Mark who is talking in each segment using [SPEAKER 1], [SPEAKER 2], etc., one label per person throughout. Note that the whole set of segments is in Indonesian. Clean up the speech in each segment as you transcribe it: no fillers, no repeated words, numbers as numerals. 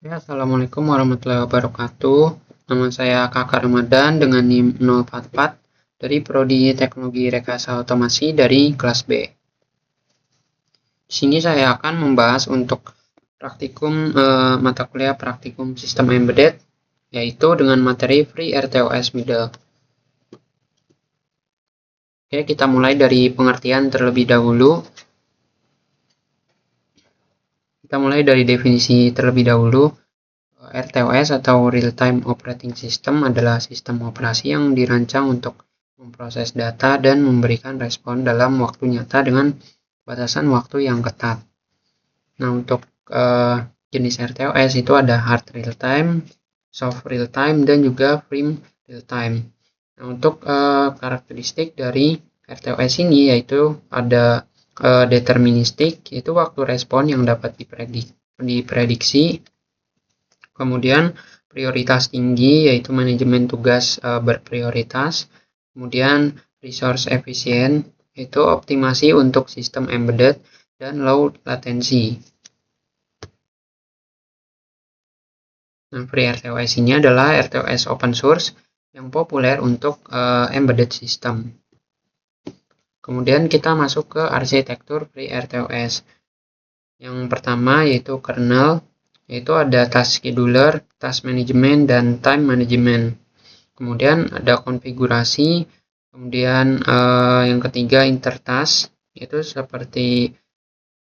[SPEAKER 1] Ya, Assalamualaikum warahmatullahi wabarakatuh. Nama saya Kakak Ramadan dengan NIM 044 dari Prodi Teknologi Rekayasa Otomasi dari kelas B. Di sini saya akan membahas untuk praktikum mata kuliah praktikum sistem embedded, yaitu dengan materi FreeRTOS Middle. Oke, kita mulai dari pengertian terlebih dahulu. Kita mulai dari definisi terlebih dahulu. RTOS atau Real Time Operating System adalah sistem operasi yang dirancang untuk memproses data dan memberikan respon dalam waktu nyata dengan batasan waktu yang ketat. Nah, untuk jenis RTOS itu ada Hard Real Time, Soft Real Time, dan juga Firm Real Time. Nah, untuk karakteristik dari RTOS ini yaitu ada deterministik, yaitu waktu respon yang dapat diprediksi. Kemudian prioritas tinggi, yaitu manajemen tugas berprioritas. Kemudian resource efisien, yaitu optimasi untuk sistem embedded dan low latency. Nah, FreeRTOS ini adalah RTOS open source yang populer untuk embedded system. Kemudian kita masuk ke arsitektur FreeRTOS. Yang pertama yaitu kernel, yaitu ada task scheduler, task management, dan time management. Kemudian ada konfigurasi, kemudian yang ketiga intertask, yaitu seperti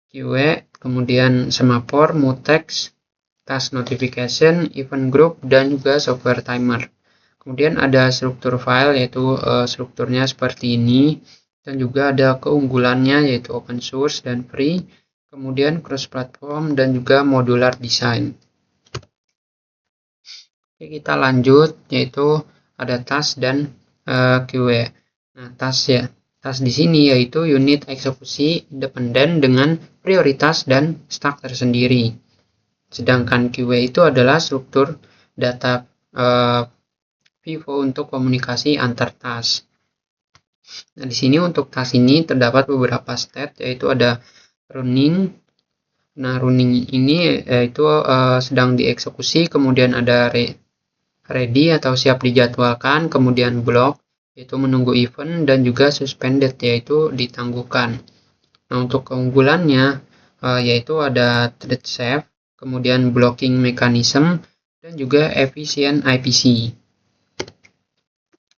[SPEAKER 1] QA, kemudian semaphore, mutex, task notification, event group, dan juga software timer. Kemudian ada struktur file, yaitu strukturnya seperti ini, dan juga ada keunggulannya yaitu open source dan free. Kemudian cross-platform dan juga modular design. Oke, kita lanjut, yaitu ada task dan QA. Nah, task di sini yaitu unit eksekusi independen dengan prioritas dan stack tersendiri. Sedangkan QA itu adalah struktur data Vivo untuk komunikasi antar task. Nah, di sini untuk task ini terdapat beberapa state, yaitu ada running. Nah, running ini yaitu sedang dieksekusi, kemudian ada ready atau siap dijadwalkan, kemudian block yaitu menunggu event, dan juga suspended yaitu ditangguhkan. Nah, untuk keunggulannya yaitu ada thread safe, kemudian blocking mechanism, dan juga efficient IPC.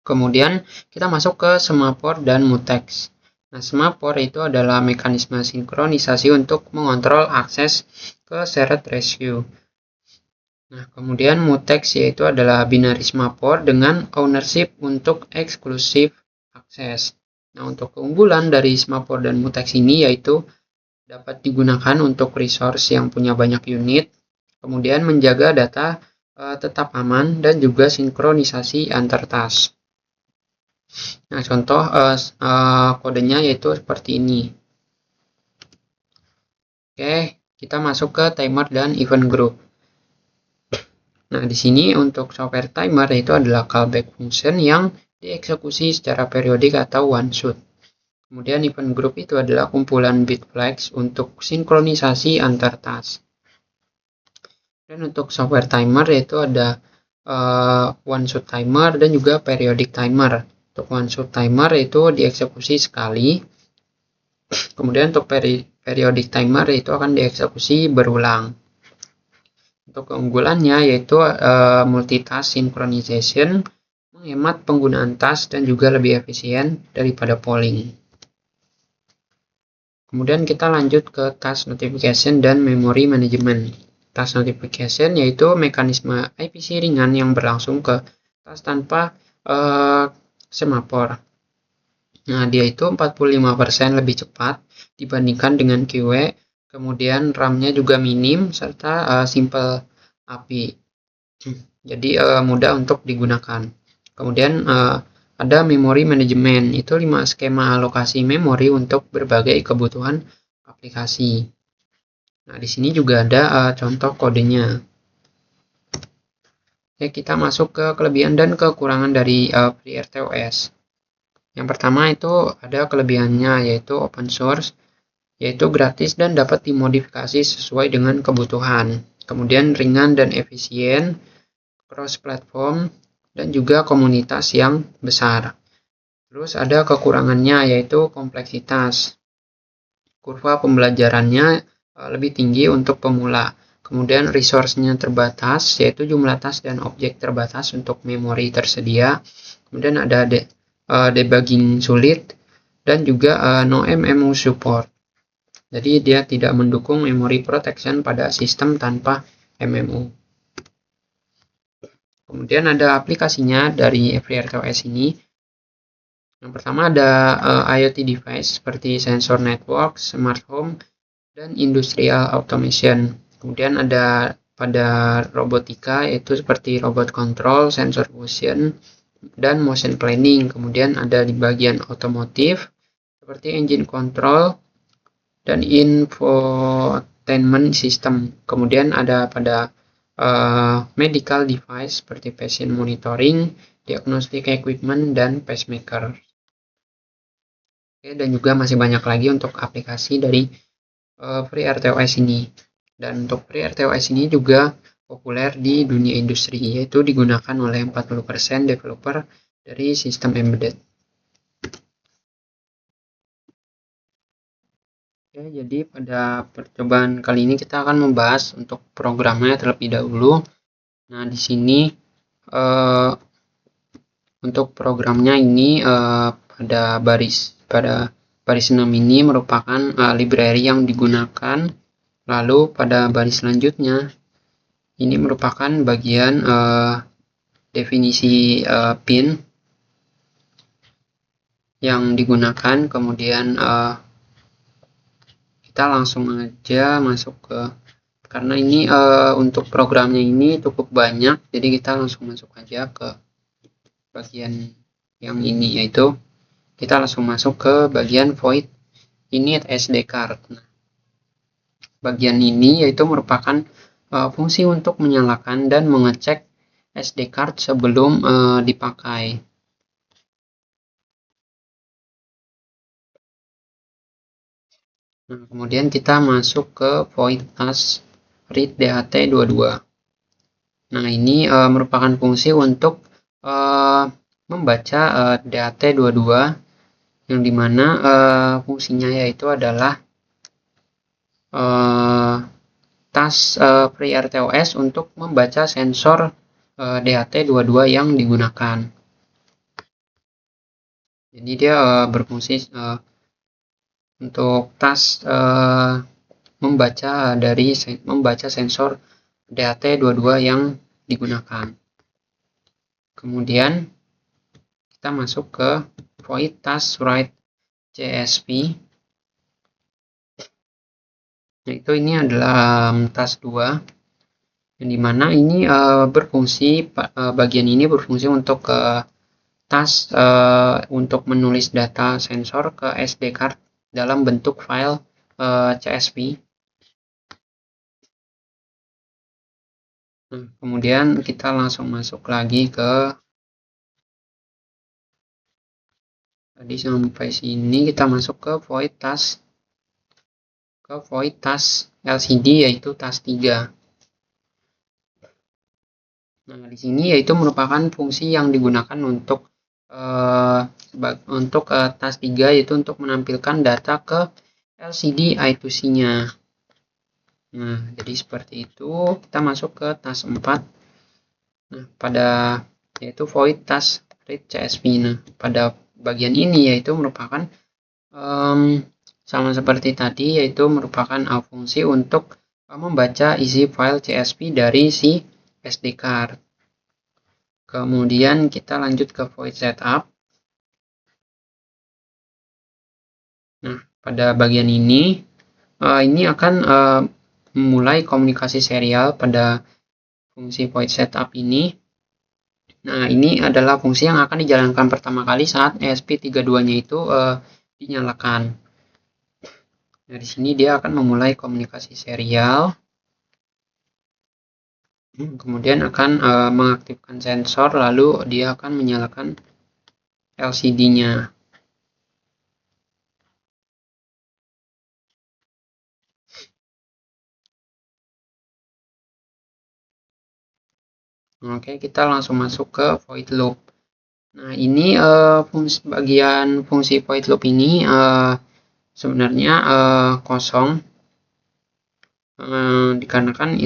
[SPEAKER 1] Kemudian kita masuk ke semaphore dan mutex. Nah, semaphore itu adalah mekanisme sinkronisasi untuk mengontrol akses ke shared rescue. Nah, kemudian mutex yaitu adalah binary semaphore dengan ownership untuk eksklusif akses. Nah, untuk keunggulan dari semaphore dan mutex ini yaitu dapat digunakan untuk resource yang punya banyak unit, kemudian menjaga data tetap aman, dan juga sinkronisasi antar task. Nah, contoh kodenya yaitu seperti ini. Oke, kita masuk ke timer dan event group. Nah, di sini untuk software timer itu adalah callback function yang dieksekusi secara periodik atau one shot. Kemudian event group itu adalah kumpulan bit flags untuk sinkronisasi antar task. Dan untuk software timer yaitu ada one shot timer dan juga periodic timer. Untuk one shot timer itu dieksekusi sekali. Kemudian untuk periodic timer itu akan dieksekusi berulang. Untuk keunggulannya yaitu multitask synchronization, menghemat penggunaan task dan juga lebih efisien daripada polling. Kemudian kita lanjut ke task notification dan memory management. Task notification yaitu mekanisme IPC ringan yang berlangsung ke task tanpa semaphore. Nah, dia itu 45% lebih cepat dibandingkan dengan QA. Kemudian RAM-nya juga minim serta simple API. Jadi mudah untuk digunakan. Kemudian ada memory management, itu 5 skema alokasi memori untuk berbagai kebutuhan aplikasi. Nah, di sini juga ada contoh kodenya. Oke, kita masuk ke kelebihan dan kekurangan dari FreeRTOS. Yang pertama itu ada kelebihannya yaitu open source, yaitu gratis dan dapat dimodifikasi sesuai dengan kebutuhan. kemudian ringan dan efisien, cross platform, dan juga komunitas yang besar. Terus ada kekurangannya yaitu kompleksitas. Kurva pembelajarannya lebih tinggi untuk pemula. Kemudian resource-nya terbatas, yaitu jumlah tas dan objek terbatas untuk memori tersedia. Kemudian ada debugging sulit dan juga no MMU support. Jadi dia tidak mendukung memory protection pada sistem tanpa MMU. Kemudian ada aplikasinya dari FreeRTOS ini. Yang pertama ada IoT device seperti sensor network, smart home, dan industrial automation. Kemudian ada pada robotika yaitu seperti robot control, sensor fusion, dan motion planning. Kemudian ada di bagian otomotif seperti engine control dan infotainment system. Kemudian ada pada medical device seperti patient monitoring, diagnostic equipment, dan pacemaker. Oke, dan juga masih banyak lagi untuk aplikasi dari FreeRTOS ini. Dan untuk FreeRTOS ini juga populer di dunia industri, yaitu digunakan oleh 40% developer dari sistem embedded. Oke, jadi pada percobaan kali ini kita akan membahas untuk programnya terlebih dahulu. Nah, di sini untuk programnya ini pada baris 6 ini merupakan library yang digunakan. Lalu pada baris selanjutnya ini merupakan bagian definisi pin yang digunakan. Kemudian kita langsung aja masuk ke, karena ini untuk programnya ini cukup banyak, jadi kita langsung masuk aja ke bagian yang ini, yaitu kita langsung masuk ke bagian void init SD card. Nah, bagian ini yaitu merupakan fungsi untuk menyalakan dan mengecek SD card sebelum dipakai. Nah, kemudian kita masuk ke void task read DHT22. Nah, ini merupakan fungsi untuk membaca DHT22, yang dimana fungsinya yaitu adalah task FreeRTOS untuk membaca sensor DHT22 yang digunakan. Jadi dia berfungsi untuk task membaca sensor DHT22 yang digunakan. Kemudian kita masuk ke void task write CSP, yaitu ini adalah task 2, yang dimana ini berfungsi, bagian ini berfungsi untuk task untuk menulis data sensor ke SD card dalam bentuk file CSV. Nah, kemudian kita langsung masuk lagi ke, tadi sampai sini kita masuk ke void task LCD, yaitu task 3. Nah, di sini yaitu merupakan fungsi yang digunakan untuk task 3, yaitu untuk menampilkan data ke LCD I2C-nya. Nah, jadi seperti itu. Kita masuk ke task 4. Nah, yaitu void task read CSV. Nah, pada bagian ini yaitu merupakan sama seperti tadi, yaitu merupakan fungsi untuk membaca isi file CSV dari si SD card. Kemudian kita lanjut ke void setup. Nah, pada bagian ini akan memulai komunikasi serial pada fungsi void setup ini. Nah, ini adalah fungsi yang akan dijalankan pertama kali saat ESP32-nya itu dinyalakan. Nah, di sini dia akan memulai komunikasi serial. Kemudian akan mengaktifkan sensor, lalu dia akan menyalakan LCD-nya. Oke, kita langsung masuk ke void loop. Nah, ini bagian fungsi void loop ini sebenarnya kosong, dikarenakan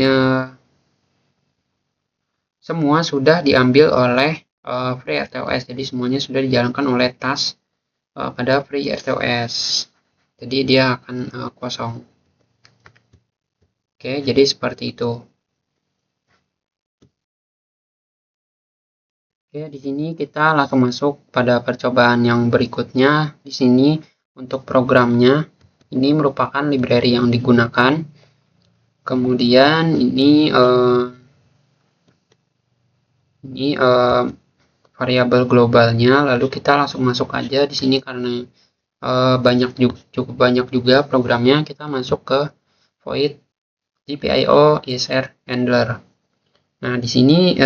[SPEAKER 1] semua sudah diambil oleh FreeRTOS. Jadi semuanya sudah dijalankan oleh task pada FreeRTOS. Jadi dia akan kosong. Oke, jadi seperti itu. Oke, di sini kita langsung masuk pada percobaan yang berikutnya. Di sini untuk programnya, ini merupakan library yang digunakan. Kemudian ini variabel globalnya. Lalu kita langsung masuk aja di sini karena cukup banyak juga programnya. Kita masuk ke void GPIO ISR handler. Nah, di sini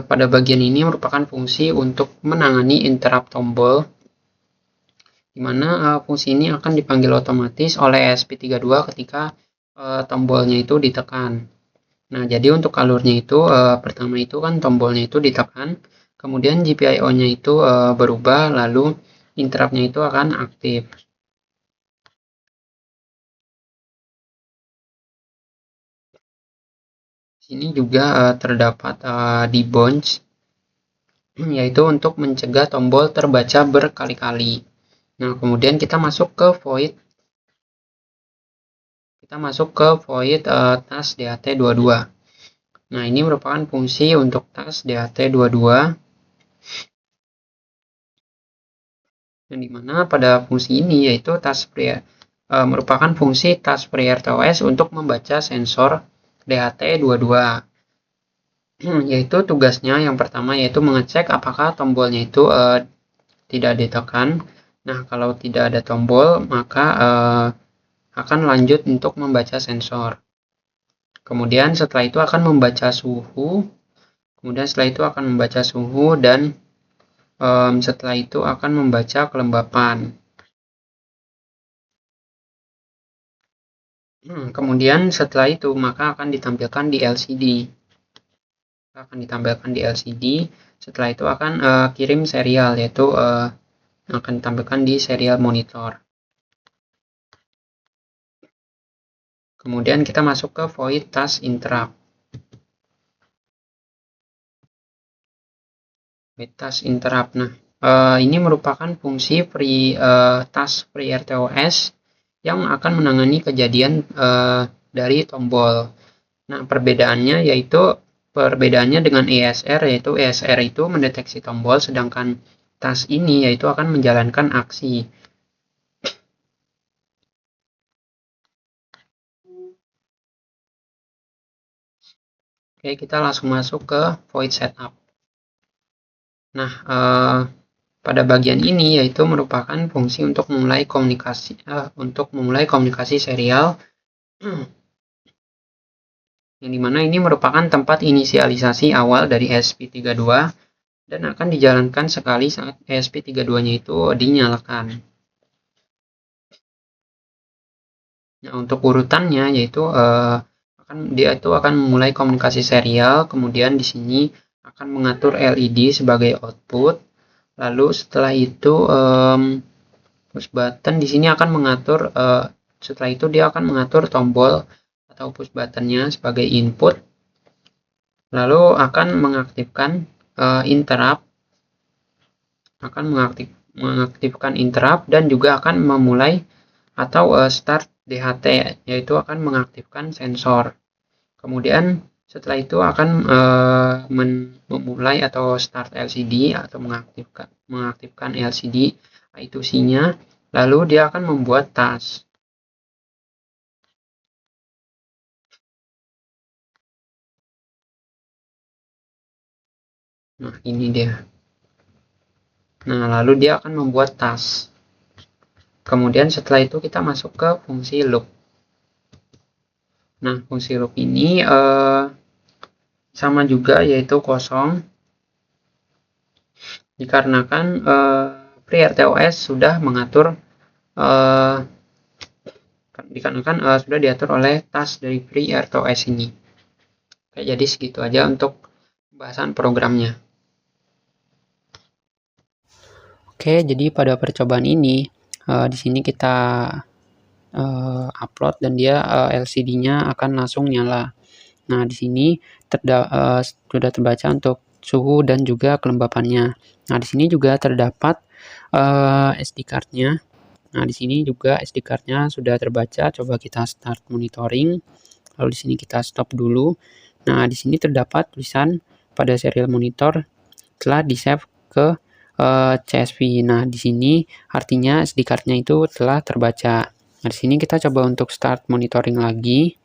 [SPEAKER 1] pada bagian ini merupakan fungsi untuk menangani interrupt tombol, di mana fungsi ini akan dipanggil otomatis oleh ESP32 ketika tombolnya itu ditekan. Nah, jadi untuk alurnya itu pertama itu kan tombolnya itu ditekan, kemudian GPIO-nya itu berubah, lalu interrupt-nya itu akan aktif. Sini juga terdapat debounce, yaitu untuk mencegah tombol terbaca berkali-kali. Nah, kemudian kita masuk ke void task DHT22. Nah, ini merupakan fungsi untuk task DHT22, yang dimana pada fungsi ini yaitu merupakan fungsi task FreeRTOS untuk membaca sensor DHT22. Yaitu tugasnya yang pertama yaitu mengecek apakah tombolnya itu tidak ditekan. Nah, kalau tidak ada tombol, maka akan lanjut untuk membaca sensor. Kemudian setelah itu akan membaca suhu. Kemudian setelah itu akan membaca suhu dan setelah itu akan membaca kelembapan. Kemudian setelah itu maka akan ditampilkan di LCD. Setelah itu akan kirim serial, yaitu akan ditampilkan di serial monitor. Kemudian kita masuk ke void task interrupt. Nah, ini merupakan fungsi task FreeRTOS yang akan menangani kejadian dari tombol. Nah, perbedaannya dengan ESR, yaitu ESR itu mendeteksi tombol, sedangkan task ini yaitu akan menjalankan aksi. Oke, kita langsung masuk ke void setup. Nah, pada bagian ini yaitu merupakan fungsi untuk memulai komunikasi serial, yang dimana ini merupakan tempat inisialisasi awal dari ESP32 dan akan dijalankan sekali saat ESP32-nya itu dinyalakan. Nah, untuk urutannya yaitu dia itu akan memulai komunikasi serial, kemudian di sini akan mengatur LED sebagai output. Lalu setelah itu push button di sini akan mengatur setelah itu dia akan mengatur tombol atau push buttonnya sebagai input. Lalu akan mengaktifkan interrupt, dan juga akan memulai atau start DHT, yaitu akan mengaktifkan sensor. Kemudian setelah itu akan memulai atau start LCD atau mengaktifkan LCD I2C-nya, lalu dia akan membuat task. Nah, ini dia. Nah, lalu dia akan membuat task. Kemudian setelah itu kita masuk ke fungsi loop. Nah, fungsi loop ini sama juga yaitu kosong, dikarenakan FreeRTOS sudah mengatur sudah diatur oleh task dari FreeRTOS ini. Oke, jadi segitu aja untuk pembahasan programnya. Oke, jadi pada percobaan ini di sini kita upload dan dia LCD-nya akan langsung nyala. Nah, di sini sudah terbaca untuk suhu dan juga kelembapannya. Nah, di sini juga terdapat SD card-nya. Nah, di sini juga SD card-nya sudah terbaca. Coba kita start monitoring. Lalu di sini kita stop dulu. Nah, di sini terdapat tulisan pada serial monitor telah di-save ke CSV. Nah, di sini artinya SD card-nya itu telah terbaca. Nah, di sini kita coba untuk start monitoring lagi.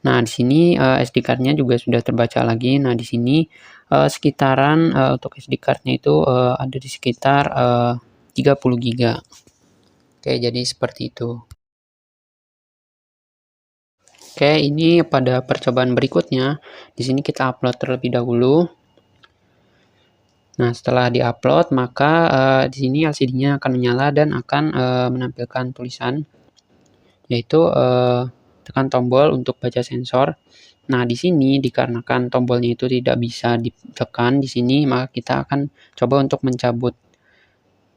[SPEAKER 1] Nah, di sini SD card-nya juga sudah terbaca lagi. Nah, di sini sekitaran untuk SD card-nya itu ada di sekitar 30 GB. Oke, jadi seperti itu. Oke, ini pada percobaan berikutnya. Di sini kita upload terlebih dahulu. Nah, setelah di-upload, maka di sini LCD-nya akan menyala dan akan menampilkan tulisan, yaitu tekan tombol untuk baca sensor. Nah, di sini dikarenakan tombolnya itu tidak bisa ditekan di sini, maka kita akan coba untuk mencabut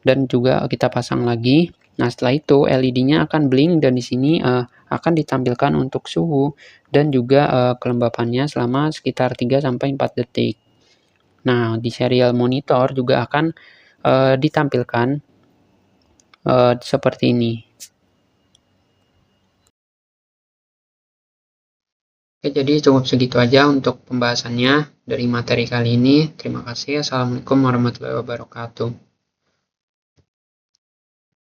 [SPEAKER 1] dan juga kita pasang lagi. Nah, setelah itu LED-nya akan blink dan di sini akan ditampilkan untuk suhu dan juga kelembapannya selama sekitar 3-4 detik. Nah, di serial monitor juga akan ditampilkan seperti ini. Oke, jadi cukup segitu aja untuk pembahasannya dari materi kali ini. Terima kasih. Assalamualaikum warahmatullahi wabarakatuh.